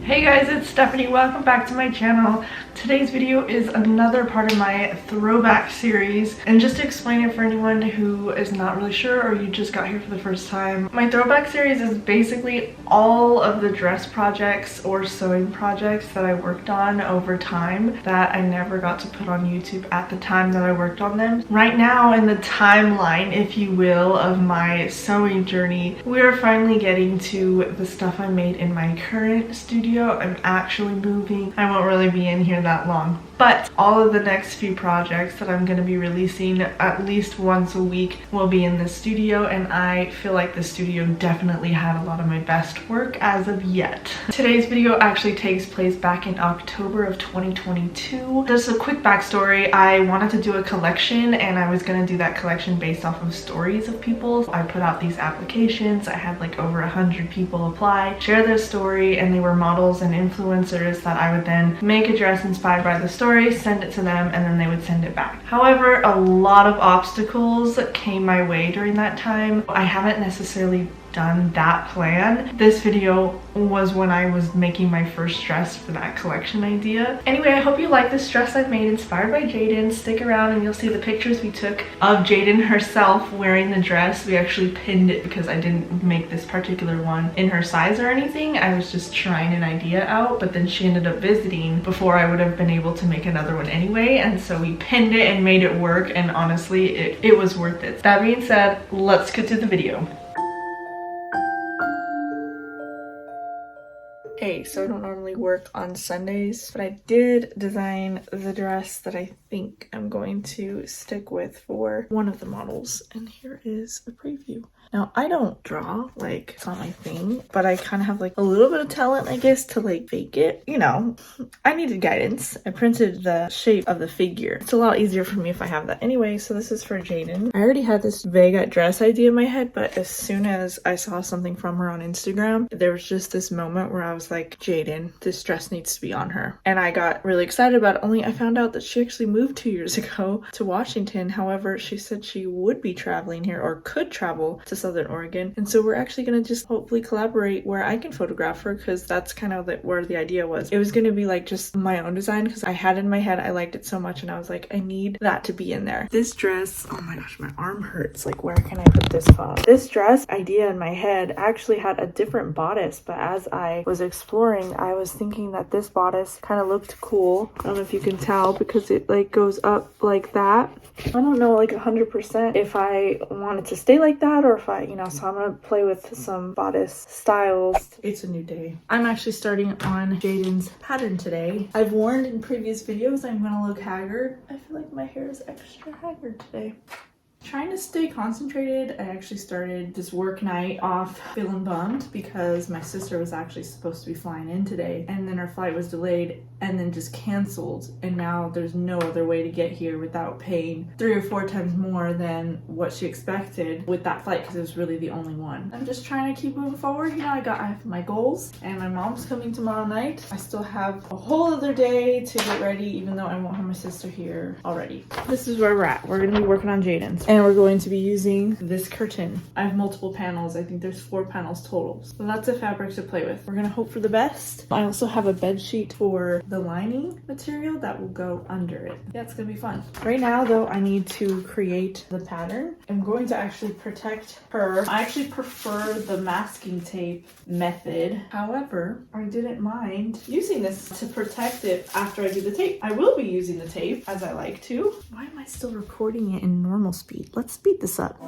Hey guys, it's Stephanie. Welcome back to my channel. Today's video is another part of my throwback series, and just to explain it for anyone who is not really sure or you just got here for the first time, my throwback series is basically all of the dress projects or sewing projects that I worked on over time that I never got to put on YouTube at the time that I worked on them. Right now in the timeline, if you will, of my sewing journey, we are finally getting to the stuff I made in my current studio. I'm actually moving. I won't really be in here that long, but all of the next few projects that I'm going to be releasing at least once a week will be in this studio, and I feel like the studio definitely had a lot of my best work as of yet. Today's video actually takes place back in October of 2022. Just a quick backstory, I wanted to do a collection and I was going to do that collection based off of stories of people. I put out these applications. I had like over 100 people apply, share their story, and they were models and influencers that I would then make a dress inspired by the story, send it to them, and then they would send it back. However, a lot of obstacles came my way during that time. I haven't necessarily done that plan. This video was when I was making my first dress for that collection idea. Anyway, I hope you like this dress I've made inspired by Jaden. Stick around and you'll see the pictures we took of Jaden herself wearing the dress. We actually pinned it because I didn't make this particular one in her size or anything. I was just trying an idea out, but then she ended up visiting before I would have been able to make another one anyway, and so we pinned it and made it work, and honestly it was worth it. That being said, let's get to the video. Hey, so I don't normally work on Sundays, but I did design the dress that I think I'm going to stick with for one of the models, and here is a preview. Now, I don't draw, like, it's not my thing, but I kind of have like a little bit of talent, I guess, to like fake it. You know, I needed guidance. I printed the shape of the figure. It's a lot easier for me if I have that. Anyway, so this is for Jaden. I already had this vague dress idea in my head, but as soon as I saw something from her on Instagram, there was just this moment where I was like, Jaden, this dress needs to be on her. And I got really excited about it, only I found out that she actually moved 2 years ago to Washington. However, she said she would be traveling here or could travel to Southern Oregon, and so we're actually going to just hopefully collaborate where I can photograph her, because that's kind of where the idea was. It was going to be like just my own design because I had it in my head, I liked it so much, and I was like, I need that to be in there. This dress, oh my gosh, my arm hurts. Like, where can I put this phone? This dress idea in my head actually had a different bodice, but as I was exploring, I was thinking that this bodice kind of looked cool. I don't know if you can tell because it like goes up like that. I don't know like 100% if I want it to stay like that or if I, you know, so I'm gonna play with some bodice styles. It's a new day. I'm actually starting on Jaden's pattern today. I've warned in previous videos I'm gonna look haggard. I feel like my hair is extra haggard today. Trying to stay concentrated. I actually started this work night off feeling bummed because my sister was actually supposed to be flying in today, and then her flight was delayed and then just canceled, and now there's no other way to get here without paying 3 or 4 times more than what she expected with that flight because it was really the only one. I'm just trying to keep moving forward. You know, I have my goals, and my mom's coming tomorrow night. I still have a whole other day to get ready, even though I won't have my sister here already. This is where we're at. We're gonna be working on Jaden's, and we're going to be using this curtain. I have multiple panels. I think there's 4 panels total. So lots of fabric to play with. We're gonna hope for the best. I also have a bed sheet for the lining material that will go under it. Yeah, it's gonna be fun. Right now though, I need to create the pattern. I'm going to actually protect her. I actually prefer the masking tape method. However, I didn't mind using this to protect it after I do the tape. I will be using the tape as I like to. Why am I still recording it in normal speed? Let's speed this up.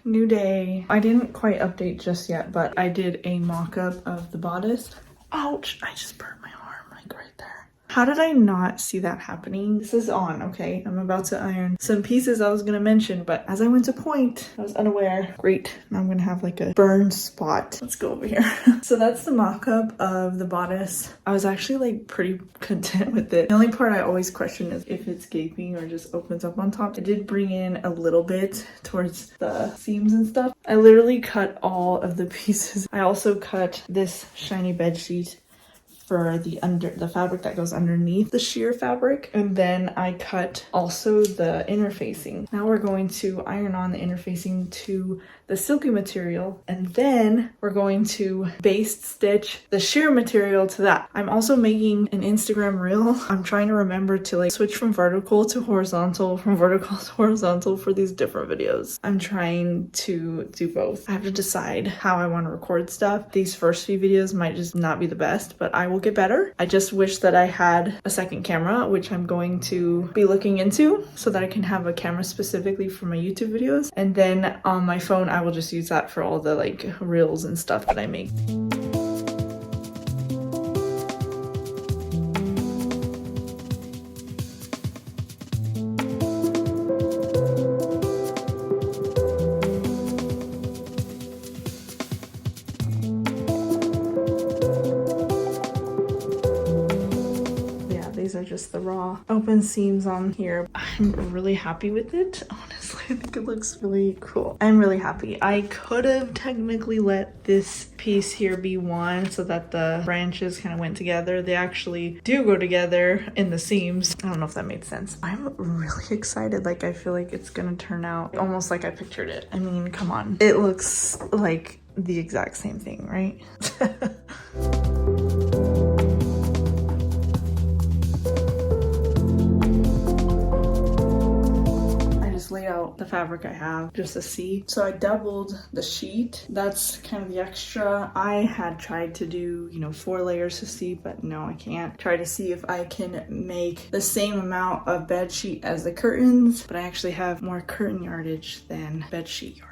New day. I didn't quite update just yet, but I did a mock-up of the bodice. Ouch, I just burnt my arm like right there. How did I not see that happening? This is on, okay? I'm about to iron some pieces I was gonna mention, but as I went to point, I was unaware. Great, now I'm gonna have like a burn spot. Let's go over here. So that's the mock-up of the bodice. I was actually like pretty content with it. The only part I always question is if it's gaping or just opens up on top. I did bring in a little bit towards the seams and stuff. I literally cut all of the pieces. I also cut this shiny bed sheet for the fabric that goes underneath the sheer fabric, and then I cut also the interfacing. Now we're going to iron on the interfacing to the silky material, and then we're going to baste stitch the sheer material to that. I'm also making an Instagram reel. I'm trying to remember to like switch from vertical to horizontal, from vertical to horizontal for these different videos. I'm trying to do both. I have to decide how I want to record stuff. These first few videos might just not be the best, but I will get better. I just wish that I had a second camera, which I'm going to be looking into so that I can have a camera specifically for my YouTube videos. And then on my phone, I will just use that for all the like reels and stuff that I make. These are just the raw open seams on here. I'm really happy with it. Honestly, I think it looks really cool. I'm really happy. I could have technically let this piece here be one so that the branches kind of went together. They actually do go together in the seams. I don't know if that made sense. I'm really excited. Like, I feel like it's gonna turn out almost like I pictured it. I mean, come on. It looks like the exact same thing, right? Lay out the fabric I have just to see. So I doubled the sheet. That's kind of the extra. I had tried to do, 4 layers to see, but no, I can't. Try to see if I can make the same amount of bed sheet as the curtains, but I actually have more curtain yardage than bed sheet yardage.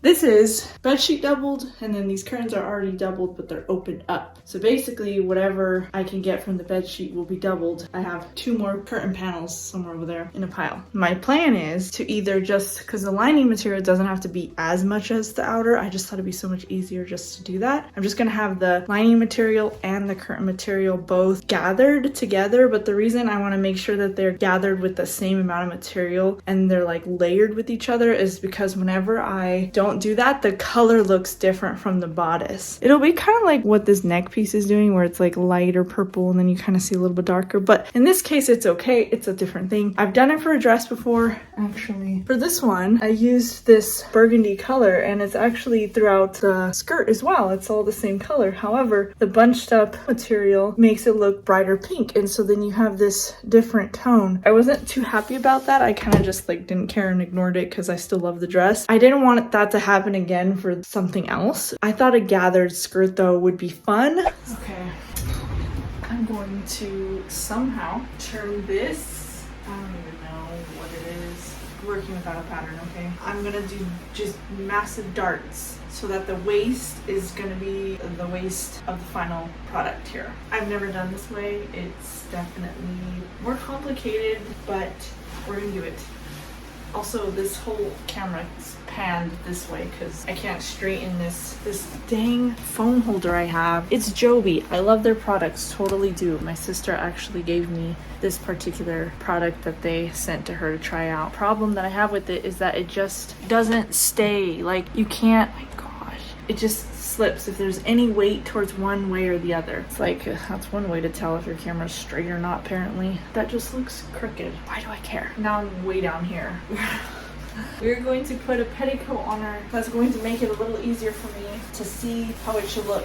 This is bed sheet doubled, and then these curtains are already doubled, but they're opened up. So basically whatever I can get from the bed sheet will be doubled. I have 2 more curtain panels somewhere over there in a pile. My plan is to either just, because the lining material doesn't have to be as much as the outer, I just thought it'd be so much easier just to do that. I'm just gonna have the lining material and the curtain material both gathered together, but the reason I want to make sure that they're gathered with the same amount of material and they're like layered with each other is because whenever I don't do that, the color looks different from the bodice. It'll be kind of like what this neck piece is doing, where it's like lighter purple and then you kind of see a little bit darker, but in this case it's okay. It's a different thing. I've done it for a dress before. Actually, for this one I used this burgundy color, and it's actually throughout the skirt as well. It's all the same color. However, the bunched up material makes it look brighter pink, and so then you have this different tone. I wasn't too happy about that. I kind of just like didn't care and ignored it because I still love the dress. I didn't want that to happen again for something else. I thought a gathered skirt though would be fun. Okay, I'm going to somehow turn this. I don't even know what it is. Working without a pattern, okay? I'm gonna do just massive darts so that the waist is gonna be the waist of the final product here. I've never done this way. It's definitely more complicated, but we're gonna do it. Also, this whole camera is panned this way because I can't straighten this dang phone holder I have. It's Joby. I love their products, totally do. My sister actually gave me this particular product that they sent to her to try out. Problem that I have with it is that it just doesn't stay. Like, you can't, my gosh, it just slips if there's any weight towards one way or the other. It's like, that's one way to tell if your camera's straight or not, apparently. That just looks crooked. Why do I care? Now I'm way down here. We're going to put a petticoat on her. That's going to make it a little easier for me to see how it should look.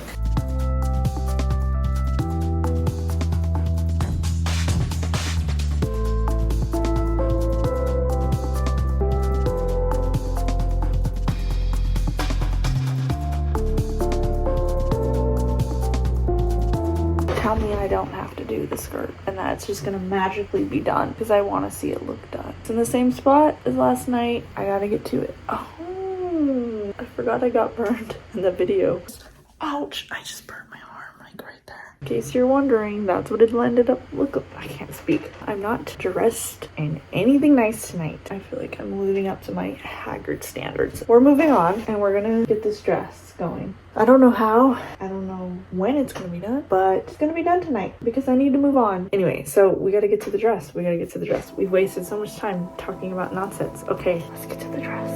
Tell me I don't have to do the skirt and that it's just gonna magically be done because I want to see it look done. It's in the same spot as last night. I gotta get to it. Oh, I forgot I got burned in the video. Ouch, I just burned my arm like right there. In case you're wondering, that's what it ended up look. I can't speak. I'm not dressed in anything nice tonight. I feel like I'm living up to my haggard standards. We're moving on and we're gonna get this dress going. I don't know how, I don't know when it's gonna be done, but it's gonna be done tonight because I need to move on. Anyway, so we gotta get to the dress. We've wasted so much time talking about nonsense. Okay, let's get to the dress.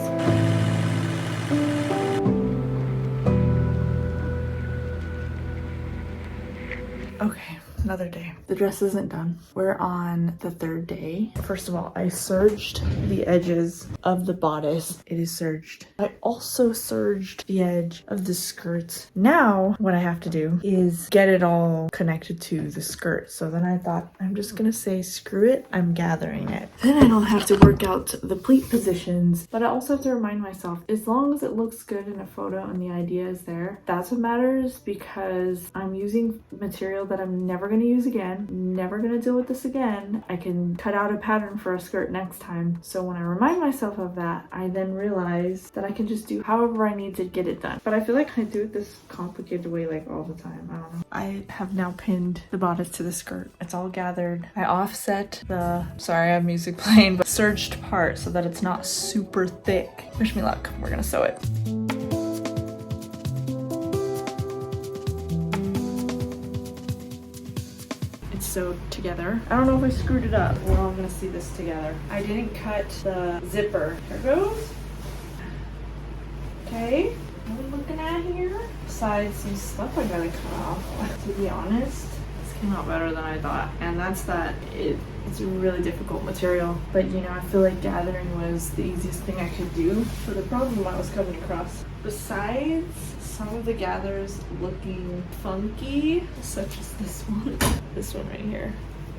Okay, another day. The dress isn't done. We're on the third day. First of all, I serged the edges of the bodice. It is serged. I also serged the edge of the skirt. Now, what I have to do is get it all connected to the skirt. So then I thought, I'm just gonna say, screw it, I'm gathering it. Then I don't have to work out the pleat positions, but I also have to remind myself, as long as it looks good in a photo and the idea is there, that's what matters, because I'm using material that I'm never gonna use again, never gonna deal with this again. I can cut out a pattern for a skirt next time. So when I remind myself of that, I then realize that I can just do however I need to get it done. But I feel like I do it this complicated way like all the time. I don't know. I have now pinned the bodice to the skirt. It's all gathered. I offset the, sorry I have music playing, but serged part so that it's not super thick. Wish me luck. We're gonna sew it. Sewed together. I don't know if I screwed it up. We're all gonna see this together. I didn't cut the zipper. Here it goes. Okay, what are we looking at here? Besides some stuff I gotta cut off. To be honest, this came out better than I thought. And that's that it's a really difficult material. But you know, I feel like gathering was the easiest thing I could do for the problem I was coming across. Besides some of the gathers looking funky, such as this one. This one right here.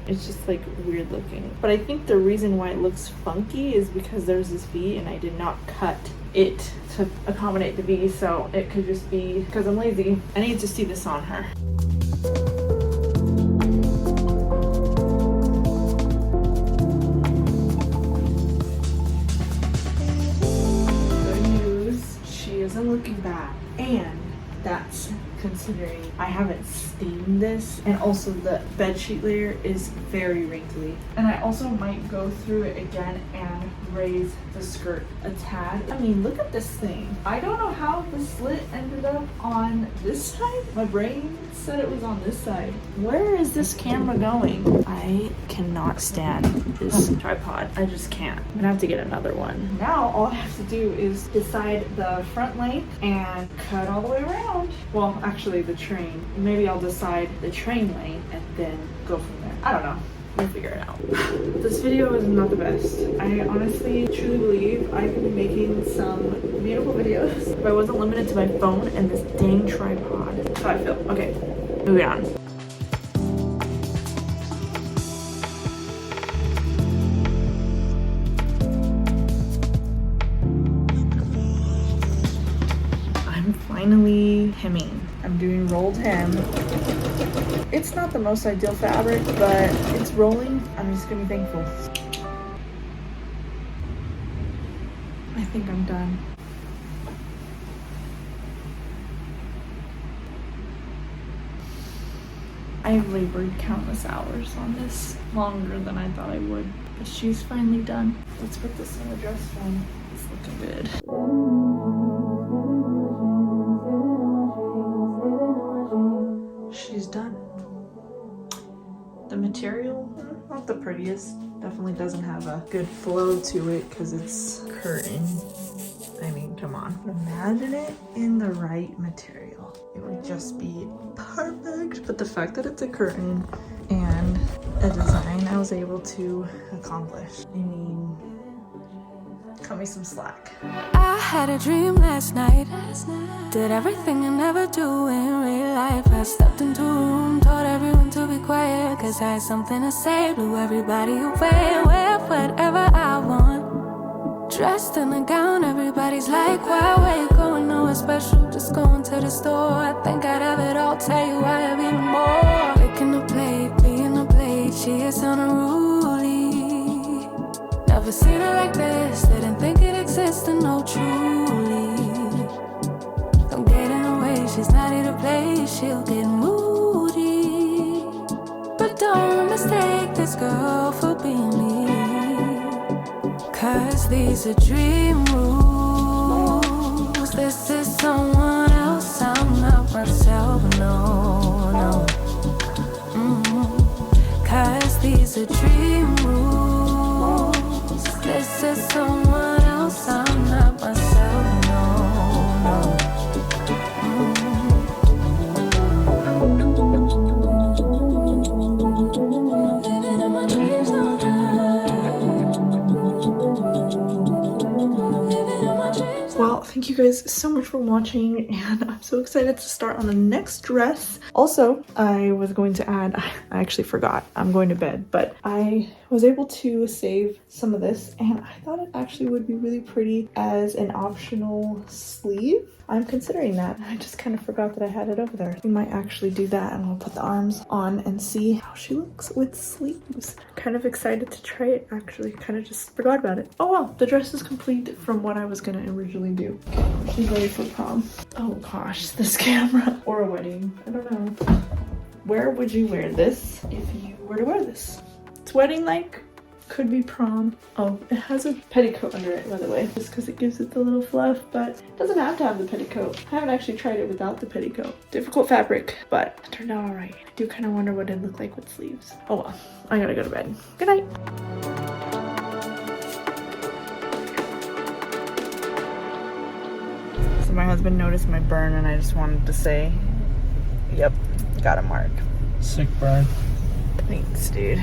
It's just like weird looking. But I think the reason why it looks funky is because there's this V and I did not cut it to accommodate the V, so it could just be because I'm lazy. I need to see this on her. Good news, she isn't looking bad. And that's considering I haven't steamed this, and also the bedsheet layer is very wrinkly. And I also might go through it again and raise the skirt a tad. I mean, look at this thing. I don't know how the slit ended up on this side. My brain said it was on this side. Where is this camera going? I cannot stand this tripod. I just can't. I'm gonna have to get another one. Now all I have to do is decide the front length and cut all the way around. Well, actually the train. Maybe I'll decide the train length and then go from there. I don't know. We'll figure it out. This video is not the best. I honestly truly believe I could be making some beautiful videos if I wasn't limited to my phone and this dang tripod. That's how I feel. Okay, moving on. I'm finally hemming. I'm doing rolled hem. It's not the most ideal fabric, but it's rolling. I'm just gonna be thankful. I think I'm done. I've labored countless hours on this, longer than I thought I would, but she's finally done. Let's put this in the dress form. It's looking good. She's done. The material, not the prettiest. Definitely doesn't have a good flow to it because it's curtain. I mean, come on. Imagine it in the right material. It would just be perfect. But the fact that it's a curtain and a design I was able to accomplish. I mean, cut me some slack. I had a dream last night. Did everything I never do in real life. I stepped into a room, told everyone to be quiet, cause I had something to say. Blew everybody away, wear whatever I want. Dressed in a gown, everybody's like, why you going nowhere special? Just going to the store. I think I'd have it all, tell you I have even more. Picking a plate, being a plate, she is unruly. Never seen her like this, didn't think it existed, no truly. Don't get in her way, she's not here to play, she'll get moody. this girl for being me. Cause these are dream rules. This is someone else, I'm not myself, no, no. Cause these are dream rules. This is someone else, I'm not myself, no, no. Living in my dreams all night. Living in my dreams. Well, thank you guys so much for watching, and I'm so excited to start on the next dress. Also, I was going to add, I actually forgot, I'm going to bed, but I was able to save some of this, and I thought it actually would be really pretty as an optional sleeve. I'm considering that. I just kind of forgot that I had it over there. We might actually do that, and we'll put the arms on and see how she looks with sleeves. Kind of excited to try it, actually. Kind of just forgot about it. Oh well, the dress is complete from what I was gonna originally do. She's ready for prom. Oh gosh, this camera. Or a wedding, I don't know. Where would you wear this if you were to wear this? It's wedding-like. Could be prom. Oh, it has a petticoat under it, by the way, just because it gives it the little fluff, but it doesn't have to have the petticoat. I haven't actually tried it without the petticoat. Difficult fabric, but it turned out all right. I do kind of wonder what it'd look like with sleeves. Oh well, I gotta go to bed. Good night. So my husband noticed my burn, and I just wanted to say, yep, got a mark. Sick burn. Thanks, dude.